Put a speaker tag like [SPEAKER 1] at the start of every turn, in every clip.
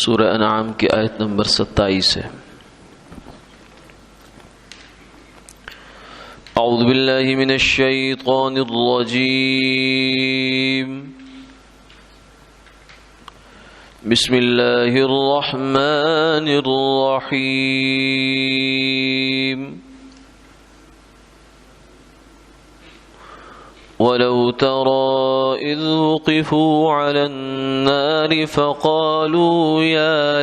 [SPEAKER 1] سورہ انعام کی آیت نمبر 27 ہے۔ اعوذ باللہ من الشیطان الرجیم، بسم اللہ الرحمن الرحیم۔ وَلَوْ تَرَىٰ إِذْ وُقِفُوا عَلَى النَّارِ فَقَالُوا يَا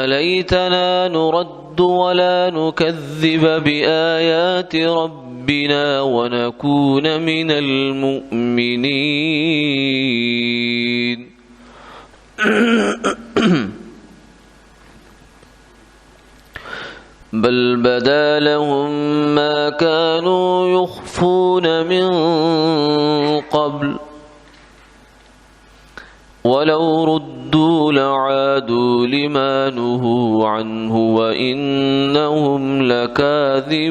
[SPEAKER 1] لَيْتَنَا نُرَدُّ وَلَا نُكَذِّبَ بِآيَاتِ رَبِّنَا وَنَكُونَ مِنَ الْمُؤْمِنِينَ۔ بل بدا لهم ما كانوا يخفون من قبل ولو ردوا لعادوا لما نهوا عنه وإنهم لكاذبون۔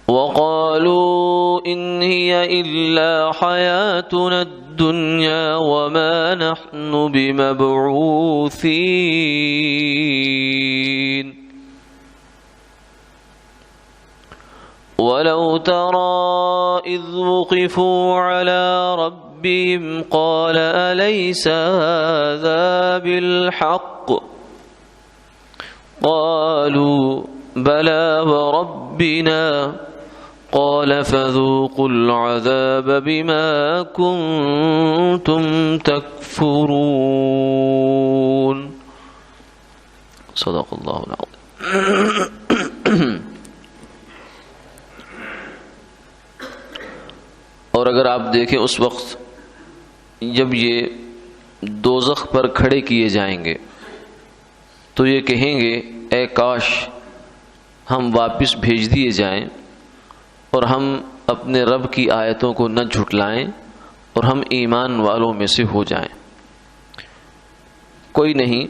[SPEAKER 1] وقالوا إن هي إلا حياتنا الدنيا وما نحن بمبعوثين۔ ولو ترى إذ وقفوا على ربهم قال أليس هذا بالحق؟ قالوا بلى وربنا قال فذوقوا العذاب بما كنتم تكفرون۔ صدق اللہ العظیم۔ اور اگر آپ دیکھیں اس وقت جب یہ دوزخ پر کھڑے کیے جائیں گے تو یہ کہیں گے اے کاش ہم واپس بھیج دیے جائیں اور ہم اپنے رب کی آیتوں کو نہ جھٹلائیں اور ہم ایمان والوں میں سے ہو جائیں۔ کوئی نہیں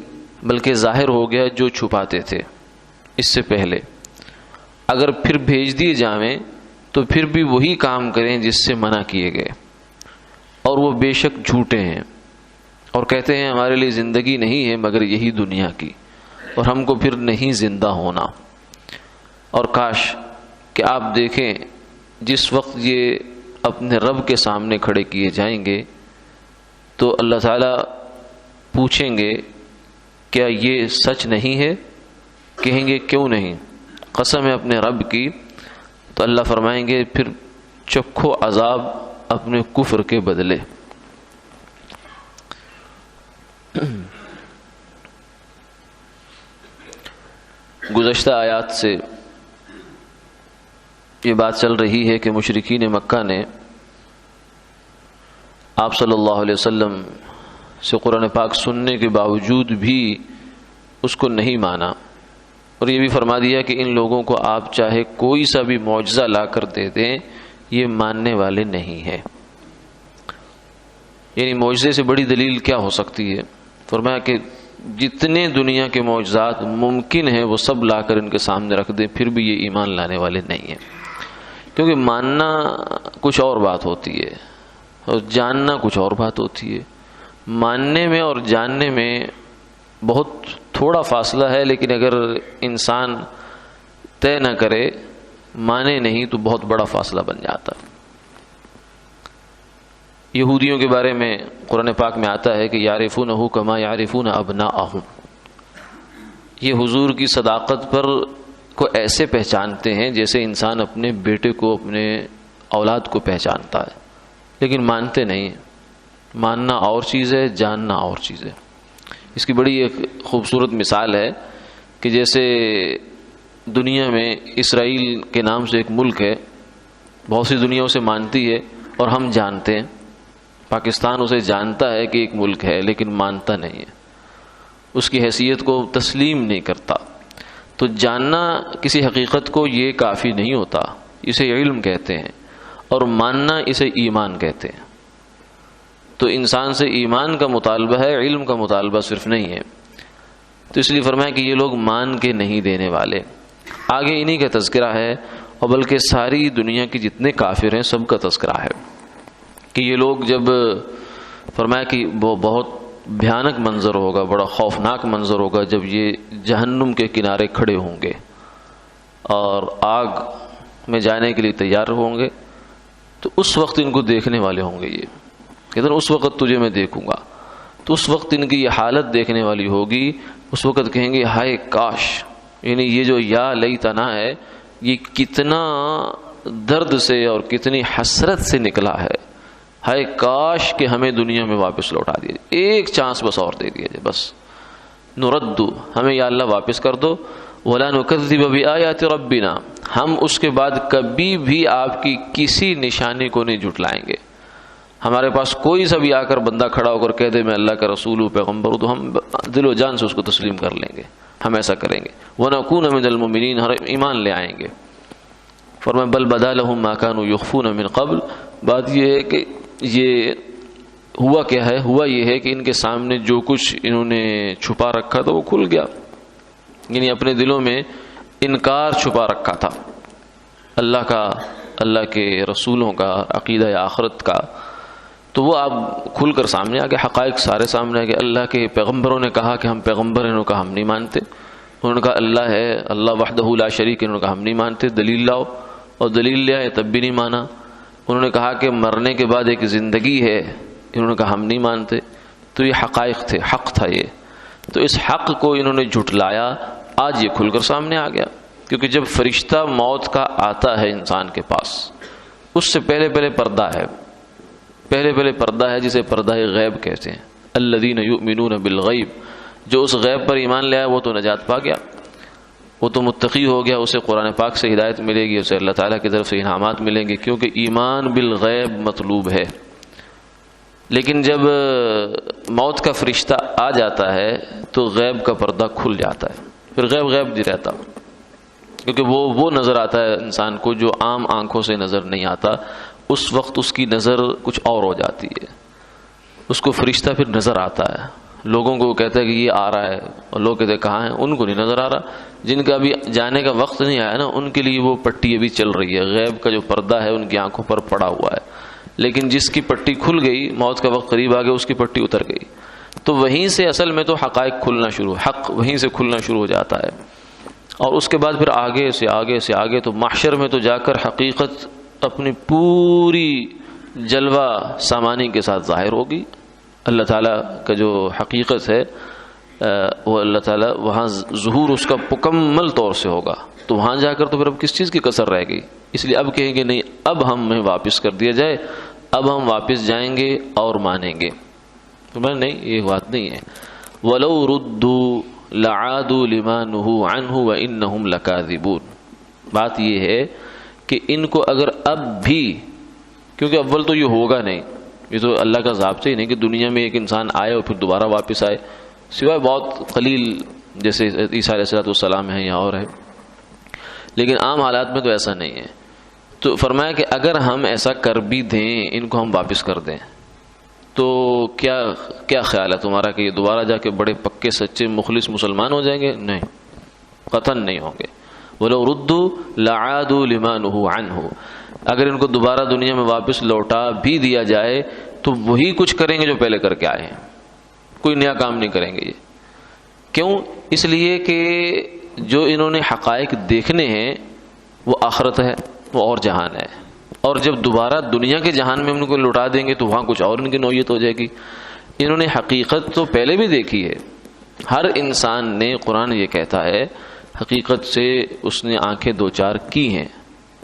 [SPEAKER 1] بلکہ ظاہر ہو گیا جو چھپاتے تھے اس سے پہلے، اگر پھر بھیج دیے جائیں تو پھر بھی وہی کام کریں جس سے منع کیے گئے، اور وہ بے شک جھوٹے ہیں اور کہتے ہیں ہمارے لیے زندگی نہیں ہے مگر یہی دنیا کی اور ہم کو پھر نہیں زندہ ہونا۔ اور کاش کہ آپ دیکھیں جس وقت یہ اپنے رب کے سامنے کھڑے کیے جائیں گے تو اللہ تعالیٰ پوچھیں گے کیا یہ سچ نہیں ہے؟ کہیں گے کیوں نہیں، قسم ہے اپنے رب کی۔ تو اللہ فرمائیں گے پھر چکھو عذاب اپنے کفر کے بدلے۔ گزشتہ آیات سے یہ بات چل رہی ہے کہ مشرکین مکہ نے آپ صلی اللہ علیہ وسلم سے قرآن پاک سننے کے باوجود بھی اس کو نہیں مانا، اور یہ بھی فرما دیا کہ ان لوگوں کو آپ چاہے کوئی سا بھی معجزہ لا کر دے دیں یہ ماننے والے نہیں ہیں۔ یعنی معجزے سے بڑی دلیل کیا ہو سکتی ہے؟ فرمایا کہ جتنے دنیا کے معجزات ممکن ہیں وہ سب لا کر ان کے سامنے رکھ دیں پھر بھی یہ ایمان لانے والے نہیں ہیں، کیونکہ ماننا کچھ اور بات ہوتی ہے اور جاننا کچھ اور بات ہوتی ہے۔ ماننے میں اور جاننے میں بہت تھوڑا فاصلہ ہے، لیکن اگر انسان طے نہ کرے، مانے نہیں، تو بہت بڑا فاصلہ بن جاتا ہے۔ یہودیوں کے بارے میں قرآن پاک میں آتا ہے کہ یعرفونہ کما یعرفون ابناءہم، یہ حضور کی صداقت پر کو ایسے پہچانتے ہیں جیسے انسان اپنے بیٹے کو، اپنے اولاد کو پہچانتا ہے، لیکن مانتے نہیں ہیں۔ ماننا اور چیز ہے، جاننا اور چیز ہے۔ اس کی بڑی ایک خوبصورت مثال ہے کہ جیسے دنیا میں اسرائیل کے نام سے ایک ملک ہے، بہت سی دنیا اسے مانتی ہے اور ہم جانتے ہیں۔ پاکستان اسے جانتا ہے کہ ایک ملک ہے لیکن مانتا نہیں ہے، اس کی حیثیت کو تسلیم نہیں کرتا۔ تو جاننا کسی حقیقت کو یہ کافی نہیں ہوتا، اسے علم کہتے ہیں، اور ماننا اسے ایمان کہتے ہیں۔ تو انسان سے ایمان کا مطالبہ ہے، علم کا مطالبہ صرف نہیں ہے۔ تو اس لیے فرمایا کہ یہ لوگ مان کے نہیں دینے والے۔ آگے انہی کا تذکرہ ہے، اور بلکہ ساری دنیا کی جتنے کافر ہیں سب کا تذکرہ ہے کہ یہ لوگ جب فرمایا کہ وہ بہت بھیانک منظر ہوگا، بڑا خوفناک منظر ہوگا جب یہ جہنم کے کنارے کھڑے ہوں گے اور آگ میں جانے کے لیے تیار ہوں گے، تو اس وقت ان کو دیکھنے والے ہوں گے، یہ کہتے ہیں اس وقت تجھے میں دیکھوں گا، تو اس وقت ان کی یہ حالت دیکھنے والی ہوگی، اس وقت کہیں گے ہائے کاش، یعنی یہ جو یا لیتنا ہے یہ کتنا درد سے اور کتنی حسرت سے نکلا ہے، ہائے کاش کہ ہمیں دنیا میں واپس لوٹا دیا جائے، ایک چانس بس اور دے دیا جائے، بس نردو، ہمیں یا اللہ واپس کر دو، ولا نکذب بآیات ربنا، ہم اس کے بعد کبھی بھی آپ کی کسی نشانی کو نہیں جھٹلائیں گے، ہمارے پاس کوئی سا بھی آ کر بندہ کھڑا ہو کر کہہ دے میں اللہ کا رسول ہوں، پیغمبر ہوں، تو ہم دل و جان سے اس کو تسلیم کر لیں گے، ہم ایسا کریں گے، وَنَكُونَ مِنَ الْمُؤْمِنِينَ، ہر ایمان لے آئیں گے۔ فرمایا بل بدا لهم ما كانوا يخفون من قبل، بات یہ ہے کہ یہ ہوا کیا ہے، ہوا یہ ہے کہ ان کے سامنے جو کچھ انہوں نے چھپا رکھا تھا وہ کھل گیا، یعنی اپنے دلوں میں انکار چھپا رکھا تھا اللہ کا، اللہ کے رسولوں کا، عقیدہ آخرت کا، تو وہ اب کھل کر سامنے آ گئے، حقائق سارے سامنے آ گئے۔ اللہ کے پیغمبروں نے کہا کہ ہم پیغمبر ہیں، انہوں نے کہا ہم نہیں مانتے، انہوں نے کہا اللہ ہے، اللہ وحدہ لا شریک، انہوں نے کہا ہم نہیں مانتے، دلیل لاؤ، اور دلیل لے آئے تب بھی نہیں مانا۔ انہوں نے کہا کہ مرنے کے بعد ایک زندگی ہے، انہوں نے کہا ہم نہیں مانتے۔ تو یہ حقائق تھے، حق تھا یہ، تو اس حق کو انہوں نے جھٹلایا، آج یہ کھل کر سامنے آ گیا، کیونکہ جب فرشتہ موت کا آتا ہے انسان کے پاس، اس سے پہلے پردہ ہے، پہلے پردہ ہے جسے پردہ غیب کہتے ہیں، الذین یؤمنون بالغیب، جو اس غیب پر ایمان لے آیا وہ تو نجات پا گیا، وہ تو متقی ہو گیا، اسے قرآن پاک سے ہدایت ملے گی، اسے اللہ تعالیٰ کی طرف سے انعامات ملیں گے، کیونکہ ایمان بالغیب مطلوب ہے۔ لیکن جب موت کا فرشتہ آ جاتا ہے تو غیب کا پردہ کھل جاتا ہے، پھر غیب نہیں رہتا، کیونکہ وہ نظر آتا ہے انسان کو جو عام آنکھوں سے نظر نہیں آتا، اس وقت اس کی نظر کچھ اور ہو جاتی ہے، اس کو فرشتہ پھر نظر آتا ہے، لوگوں کو کہتا ہے کہ یہ آ رہا ہے، اور لوگ کہتے ہیں کہاں ہیں، ان کو نہیں نظر آ رہا، جن کا ابھی جانے کا وقت نہیں آیا نا ان کے لیے وہ پٹی ابھی چل رہی ہے، غیب کا جو پردہ ہے ان کی آنکھوں پر پڑا ہوا ہے، لیکن جس کی پٹی کھل گئی، موت کا وقت قریب آ گیا، اس کی پٹی اتر گئی، تو وہیں سے اصل میں تو حقائق کھلنا شروع، حق وہیں سے کھلنا شروع ہو جاتا ہے، اور اس کے بعد پھر آگے سے آگے تو محشر میں تو جا کر حقیقت اپنی پوری جلوہ سامانی کے ساتھ ظاہر ہوگی، اللہ تعالیٰ کا جو حقیقت ہے وہ اللہ تعالیٰ وہاں ظہور اس کا مکمل طور سے ہوگا، تو وہاں جا کر تو پھر اب کس چیز کی کسر رہ گئی، اس لیے اب کہیں گے نہیں، اب ہمیں واپس کر دیا جائے، اب ہم واپس جائیں گے اور مانیں گے، تو میں نہیں، یہ بات نہیں ہے، وَلَوْ رُدُّوا لَعَادُوا لِمَا نُهُوا عَنْهُ وَإِنَّهُمْ لَكَاذِبُونَ، بات یہ ہے کہ ان کو اگر اب بھی، کیونکہ اول تو یہ ہوگا نہیں، یہ تو اللہ کا ضابطہ ہی نہیں کہ دنیا میں ایک انسان آئے اور پھر دوبارہ واپس آئے، سوائے بہت قلیل جیسے عیسیٰ علیہ السلام ہیں یا اور ہے، لیکن عام حالات میں تو ایسا نہیں ہے۔ تو فرمایا کہ اگر ہم ایسا کر بھی دیں، ان کو ہم واپس کر دیں، تو کیا خیال ہے تمہارا کہ یہ دوبارہ جا کے بڑے پکے سچے مخلص مسلمان ہو جائیں گے؟ نہیں، قطعاً نہیں ہوں گے۔ وَلَوْ رُدُّوا لَعَادُوا لِمَا نُهُوا عَنْهُ، اگر ان کو دوبارہ دنیا میں واپس لوٹا بھی دیا جائے تو وہی کچھ کریں گے جو پہلے کر کے آئے ہیں، کوئی نیا کام نہیں کریں گے یہ۔ کیوں؟ اس لیے کہ جو انہوں نے حقائق دیکھنے ہیں وہ آخرت ہے، وہ اور جہان ہے، اور جب دوبارہ دنیا کے جہان میں ان کو لوٹا دیں گے تو وہاں کچھ اور ان کی نوعیت ہو جائے گی۔ انہوں نے حقیقت تو پہلے بھی دیکھی ہے، ہر انسان نے، قرآن یہ کہتا ہے حقیقت سے اس نے آنکھیں دو چار کی ہیں،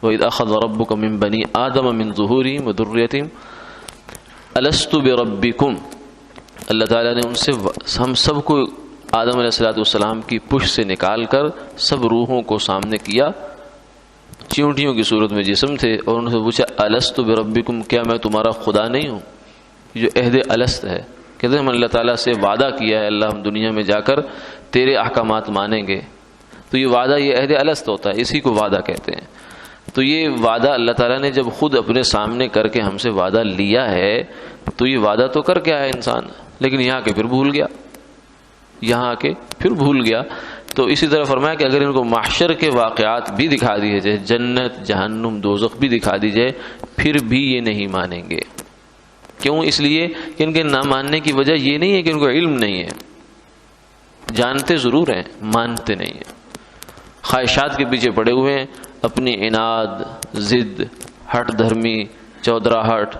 [SPEAKER 1] وَإِذْ أَخَذَ رَبُّكَ مِن بَنِي آدَمَ مِن ظُهُورِهِمْ وَذُرِّيَّتِهِمْ أَلَسْتُ بِرَبِّكُمْ، اللہ تعالیٰ نے ان سے ہم سب کو آدم علیہ السلام کی پشت سے نکال کر سب روحوں کو سامنے کیا، چیونٹیوں کی صورت میں جسم تھے، اور انہوں سے پوچھا الست بربکم، کیا میں تمہارا خدا نہیں ہوں؟ یہ جو عہد الست ہے، کہتے ہیں ہم اللہ تعالیٰ سے وعدہ کیا ہے، اللہ ہم دنیا میں جا کر تیرے احکامات مانیں گے، تو یہ وعدہ، یہ عہد الست ہوتا ہے، اسی کو وعدہ کہتے ہیں۔ تو یہ وعدہ اللہ تعالیٰ نے جب خود اپنے سامنے کر کے ہم سے وعدہ لیا ہے، تو یہ وعدہ تو کر کے آیا انسان، لیکن یہاں کے پھر بھول گیا، یہاں کے پھر بھول گیا۔ تو اسی طرح فرمایا کہ اگر ان کو محشر کے واقعات بھی دکھا دیے جائے، جنت جہنم دوزخ بھی دکھا دی جائے، پھر بھی یہ نہیں مانیں گے۔ کیوں؟ اس لیے کہ ان کے نہ ماننے کی وجہ یہ نہیں ہے کہ ان کو علم نہیں ہے، جانتے ضرور ہیں، مانتے نہیں ہیں، خواہشات کے پیچھے پڑے ہوئے ہیں، اپنی عناد، ضد، ہٹ دھرمی، چودراہٹ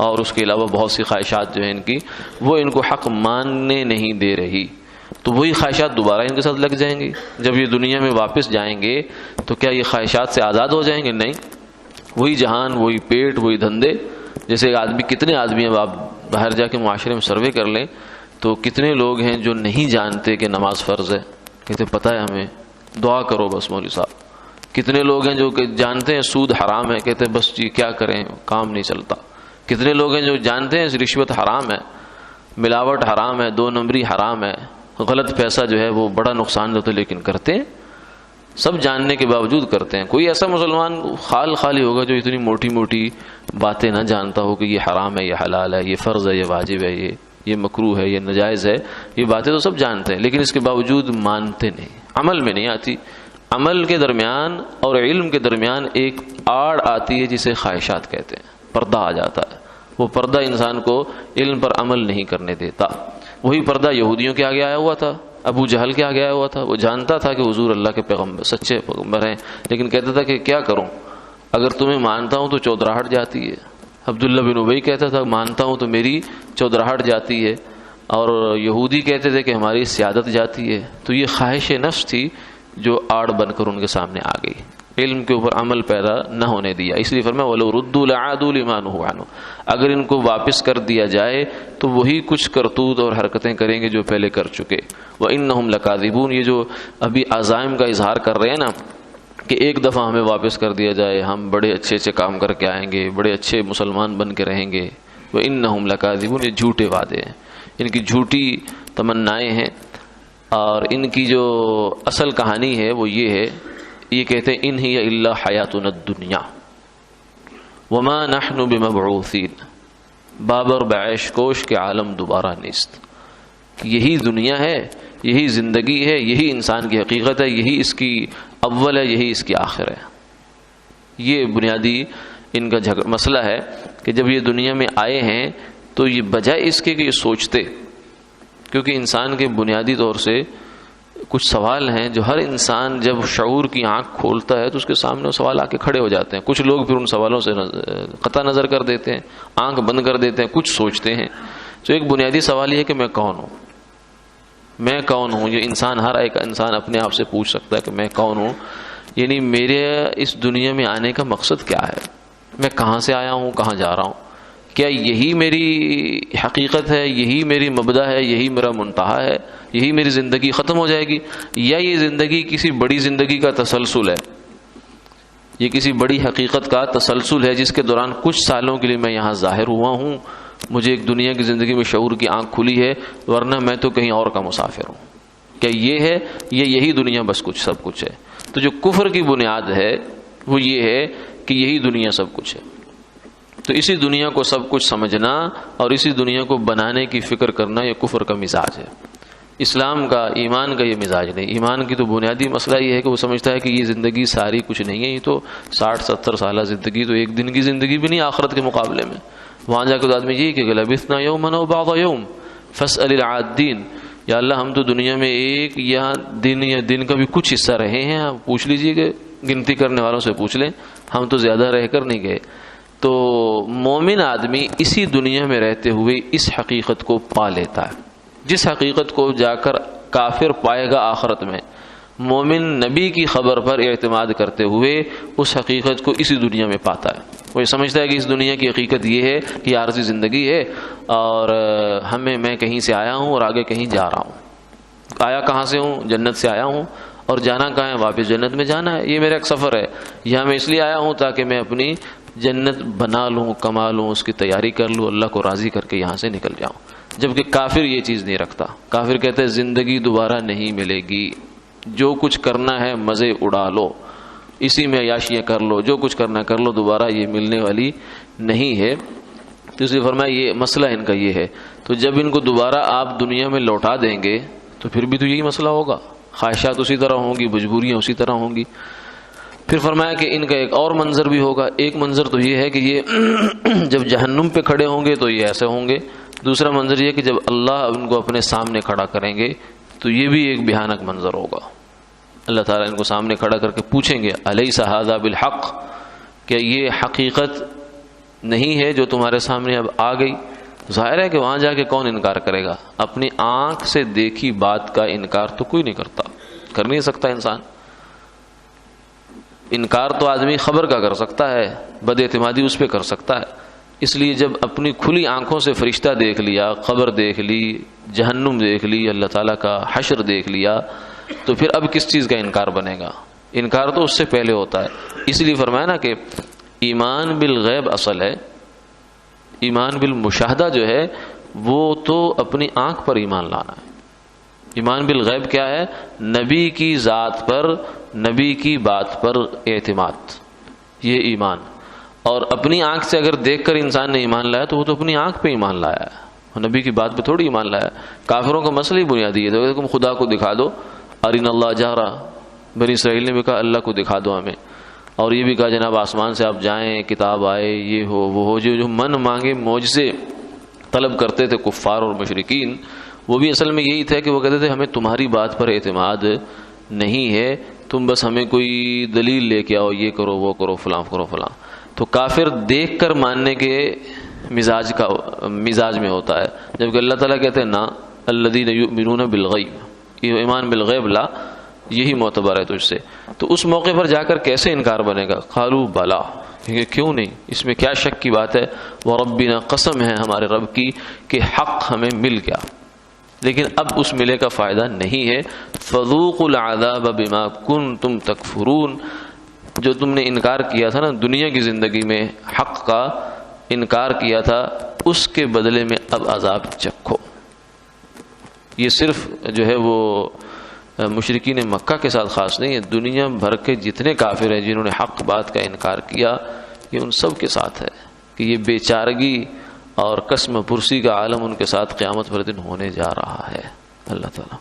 [SPEAKER 1] اور اس کے علاوہ بہت سی خواہشات جو ہیں ان کی، وہ ان کو حق ماننے نہیں دے رہی۔ تو وہی خواہشات دوبارہ ان کے ساتھ لگ جائیں گی۔ جب یہ دنیا میں واپس جائیں گے تو کیا یہ خواہشات سے آزاد ہو جائیں گے؟ نہیں، وہی جہان، وہی پیٹ، وہی دھندے۔ جیسے آدمی، کتنے آدمی، اب آپ باہر جا کے معاشرے میں سروے کر لیں تو کتنے لوگ ہیں جو نہیں جانتے کہ نماز فرض ہے، کہتے پتہ ہے ہمیں، دعا کرو بس مولوی صاحب۔ کتنے لوگ ہیں جو جانتے ہیں سود حرام ہے، کہتے بس جی کیا کریں، کام نہیں چلتا۔ کتنے لوگ ہیں جو جانتے ہیں رشوت حرام ہے، ملاوٹ حرام ہے، 2 نمبری حرام ہے، غلط پیسہ جو ہے وہ بڑا نقصان دہ، لیکن کرتے ہیں، سب جاننے کے باوجود کرتے ہیں۔ کوئی ایسا مسلمان خالی ہوگا جو اتنی موٹی موٹی باتیں نہ جانتا ہو کہ یہ حرام ہے، یہ حلال ہے، یہ فرض ہے، یہ واجب ہے، یہ مکروہ ہے، یہ نجائز ہے، یہ باتیں تو سب جانتے ہیں، لیکن اس کے باوجود مانتے نہیں، عمل میں نہیں آتی۔ عمل کے درمیان اور علم کے درمیان ایک آڑ آتی ہے جسے خواہشات کہتے ہیں، پردہ آ جاتا ہے۔ وہ پردہ انسان کو علم پر عمل نہیں کرنے دیتا۔ وہی پردہ یہودیوں کے آگے آیا ہوا تھا، ابو جہل کے آگے آیا ہوا تھا۔ وہ جانتا تھا کہ حضور اللہ کے پیغمبر سچے پیغمبر ہیں، لیکن کہتا تھا کہ کیا کروں، اگر تمہیں مانتا ہوں تو چودراہٹ جاتی ہے۔ عبداللہ بن ابی کہتا تھا مانتا ہوں تو میری چودراہٹ جاتی ہے، اور یہودی کہتے تھے کہ ہماری سیادت جاتی ہے۔ تو یہ خواہش نفس تھی جو آڑ بن کر ان کے سامنے آ گئی، علم کے اوپر عمل پیدا نہ ہونے دیا۔ اس لیے فرمایا وَلَوْ رُدُّوا لَعَادُوا لِمَا نُهُوا عَنْهُ، اگر ان کو واپس کر دیا جائے تو وہی کچھ کرتوت اور حرکتیں کریں گے جو پہلے کر چکے۔ وَإِنَّهُمْ لَكَاذِبُونَ، یہ جو ابھی عزائم کا اظہار کر رہے ہیں نا کہ ایک دفعہ ہمیں واپس کر دیا جائے، ہم بڑے اچھے اچھے کام کر کے آئیں گے، بڑے اچھے مسلمان بن کے رہیں گے۔ وَإِنَّهُمْ لَكَاذِبُونَ، یہ جھوٹے وعدے ہیں، ان کی جھوٹی تمنائیں ہیں، اور ان کی جو اصل کہانی ہے وہ یہ ہے، یہ کہتے ہیں ان ہی الا حیاتنا الدنیا وما نحن بمبعوثین، بابر بعیش کوش کے عالم دوبارہ نیست۔ یہی دنیا ہے، یہی زندگی ہے، یہی انسان کی حقیقت ہے، یہی اس کی اول ہے، یہی اس کی آخر ہے۔ یہ بنیادی ان کا مسئلہ ہے کہ جب یہ دنیا میں آئے ہیں تو یہ بجائے اس کے کہ یہ سوچتے، کیونکہ انسان کے بنیادی طور سے کچھ سوال ہیں جو ہر انسان جب شعور کی آنکھ کھولتا ہے تو اس کے سامنے وہ سوال آ کے کھڑے ہو جاتے ہیں۔ کچھ لوگ پھر ان سوالوں سے قطع نظر کر دیتے ہیں، آنکھ بند کر دیتے ہیں، کچھ سوچتے ہیں۔ تو ایک بنیادی سوال یہ ہے کہ میں کون ہوں، میں کون ہوں۔ یہ انسان، ہر ایک انسان اپنے آپ سے پوچھ سکتا ہے کہ میں کون ہوں، یعنی میرے اس دنیا میں آنے کا مقصد کیا ہے، میں کہاں سے آیا ہوں، کہاں جا رہا ہوں، کیا یہی میری حقیقت ہے، یہی میری مبدا ہے، یہی میرا منتہا ہے، یہی میری زندگی ختم ہو جائے گی، یا یہ زندگی کسی بڑی زندگی کا تسلسل ہے، یہ کسی بڑی حقیقت کا تسلسل ہے جس کے دوران کچھ سالوں کے لیے میں یہاں ظاہر ہوا ہوں، مجھے ایک دنیا کی زندگی میں شعور کی آنکھ کھلی ہے، ورنہ میں تو کہیں اور کا مسافر ہوں۔ کیا یہ ہے، یہی دنیا بس کچھ سب کچھ ہے؟ تو جو کفر کی بنیاد ہے وہ یہ ہے کہ یہی دنیا سب کچھ ہے۔ تو اسی دنیا کو سب کچھ سمجھنا اور اسی دنیا کو بنانے کی فکر کرنا یہ کفر کا مزاج ہے۔ اسلام کا، ایمان کا یہ مزاج نہیں۔ ایمان کی تو بنیادی مسئلہ یہ ہے کہ وہ سمجھتا ہے کہ یہ زندگی ساری کچھ نہیں ہے، یہ تو 60-70 سالہ زندگی تو ایک دن کی زندگی بھی نہیں آخرت کے مقابلے میں۔ وہاں جا کے تو آدمی یہی کہ لبثنا یوما او بعض یوم فاسأل العادین، یا اللہ ہم تو دنیا میں ایک یا دن کا بھی کچھ حصہ رہے ہیں، آپ پوچھ لیجئے کہ گنتی کرنے والوں سے پوچھ لیں، ہم تو زیادہ رہ کر نہیں گئے۔ تو مومن آدمی اسی دنیا میں رہتے ہوئے اس حقیقت کو پا لیتا ہے، جس حقیقت کو جا کر کافر پائے گا آخرت میں، مومن نبی کی خبر پر اعتماد کرتے ہوئے اس حقیقت کو اسی دنیا میں پاتا ہے۔ وہ یہ سمجھتا ہے کہ اس دنیا کی حقیقت یہ ہے کہ یہ عارضی زندگی ہے، اور میں کہیں سے آیا ہوں اور آگے کہیں جا رہا ہوں۔ آیا کہاں سے ہوں؟ جنت سے آیا ہوں، اور جانا کہاں ہے؟ واپس جنت میں جانا ہے۔ یہ میرا ایک سفر ہے، یہاں میں اس لیے آیا ہوں تاکہ میں اپنی جنت بنا لوں، کما لوں، اس کی تیاری کر لوں، اللہ کو راضی کر کے یہاں سے نکل جاؤں۔ جبکہ کافر یہ چیز نہیں رکھتا۔ کافر کہتے ہیں زندگی دوبارہ نہیں ملے گی، جو کچھ کرنا ہے مزے اڑا لو، اسی میں عیاشیاں کر لو، جو کچھ کرنا کر لو، دوبارہ یہ ملنے والی نہیں ہے۔ تو اس لیے فرمایا یہ مسئلہ ان کا یہ ہے۔ تو جب ان کو دوبارہ آپ دنیا میں لوٹا دیں گے تو پھر بھی تو یہی مسئلہ ہوگا، خواہشات اسی طرح ہوں گی، مجبوریاں اسی طرح ہوں گی۔ پھر فرمایا کہ ان کا ایک اور منظر بھی ہوگا۔ ایک منظر تو یہ ہے کہ یہ جب جہنم پہ کھڑے ہوں گے تو یہ ایسے ہوں گے، دوسرا منظر یہ کہ جب اللہ ان کو اپنے سامنے کھڑا کریں گے تو یہ بھی ایک بھیانک منظر ہوگا۔ اللہ تعالیٰ ان کو سامنے کھڑا کر کے پوچھیں گے الیس ھذا بالحق، کیا یہ حقیقت نہیں ہے جو تمہارے سامنے اب آ گئی؟ ظاہر ہے کہ وہاں جا کے کون انکار کرے گا؟ اپنی آنکھ سے دیکھی بات کا انکار تو کوئی نہیں کرتا، کر نہیں سکتا انسان۔ انکار تو آدمی خبر کا کر سکتا ہے، بد اعتمادی اس پہ کر سکتا ہے۔ اس لیے جب اپنی کھلی آنکھوں سے فرشتہ دیکھ لیا، قبر دیکھ لی، جہنم دیکھ لی، اللہ تعالیٰ کا حشر دیکھ لیا، تو پھر اب کس چیز کا انکار بنے گا؟ انکار تو اس سے پہلے ہوتا ہے۔ اس لیے فرمایا نا کہ ایمان بالغیب اصل ہے، ایمان بالمشاہدہ جو ہے وہ تو اپنی آنکھ پر ایمان لانا ہے۔ ایمان بالغیب کیا ہے؟ نبی کی ذات پر، نبی کی بات پر اعتماد، یہ ایمان۔ اور اپنی آنکھ سے اگر دیکھ کر انسان نے ایمان لایا تو وہ تو اپنی آنکھ پہ ایمان لایا ہے، نبی کی بات پہ تھوڑی ایمان لایا۔ کافروں کا مسئلہ ہی بنیادی ہے، تو تم خدا کو دکھا دو، ارین اللہ جہرا، بنی اسرائیل نے بھی کہا اللہ کو دکھا دو ہمیں، اور یہ بھی کہا جناب آسمان سے آپ جائیں، کتاب آئے، یہ ہو وہ ہو، جو من مانگے معجزے طلب کرتے تھے کفار اور مشرکین، وہ بھی اصل میں یہی تھا کہ وہ کہتے تھے ہمیں تمہاری بات پر اعتماد نہیں ہے، تم بس ہمیں کوئی دلیل لے کے آؤ، یہ کرو وہ کرو فلاں کرو فلاں۔ تو کافر دیکھ کر ماننے کے مزاج میں ہوتا ہے، جبکہ اللہ تعالیٰ کہتے ہیں نا الذین یؤمنون بالغیب، یہ ایمان بالغیب لا، یہی معتبر ہے تجھ سے۔ تو اس موقع پر جا کر کیسے انکار بنے گا؟ قالوا بلا، کیوں نہیں، اس میں کیا شک کی بات ہے؟ وربنا، قسم ہے ہمارے رب کی کہ حق ہمیں مل گیا، لیکن اب اس ملے کا فائدہ نہیں ہے۔ فذوقوا العذاب بما کنتم تکفرون، جو تم نے انکار کیا تھا نا دنیا کی زندگی میں، حق کا انکار کیا تھا، اس کے بدلے میں اب عذاب چکھو۔ یہ صرف جو ہے وہ مشرکین مکہ کے ساتھ خاص نہیں ہے، دنیا بھر کے جتنے کافر ہیں جنہوں نے حق بات کا انکار کیا، یہ ان سب کے ساتھ ہے کہ یہ بے چارگی اور قسم پرسی کا عالم ان کے ساتھ قیامت پر دن ہونے جا رہا ہے۔ اللہ تعالیٰ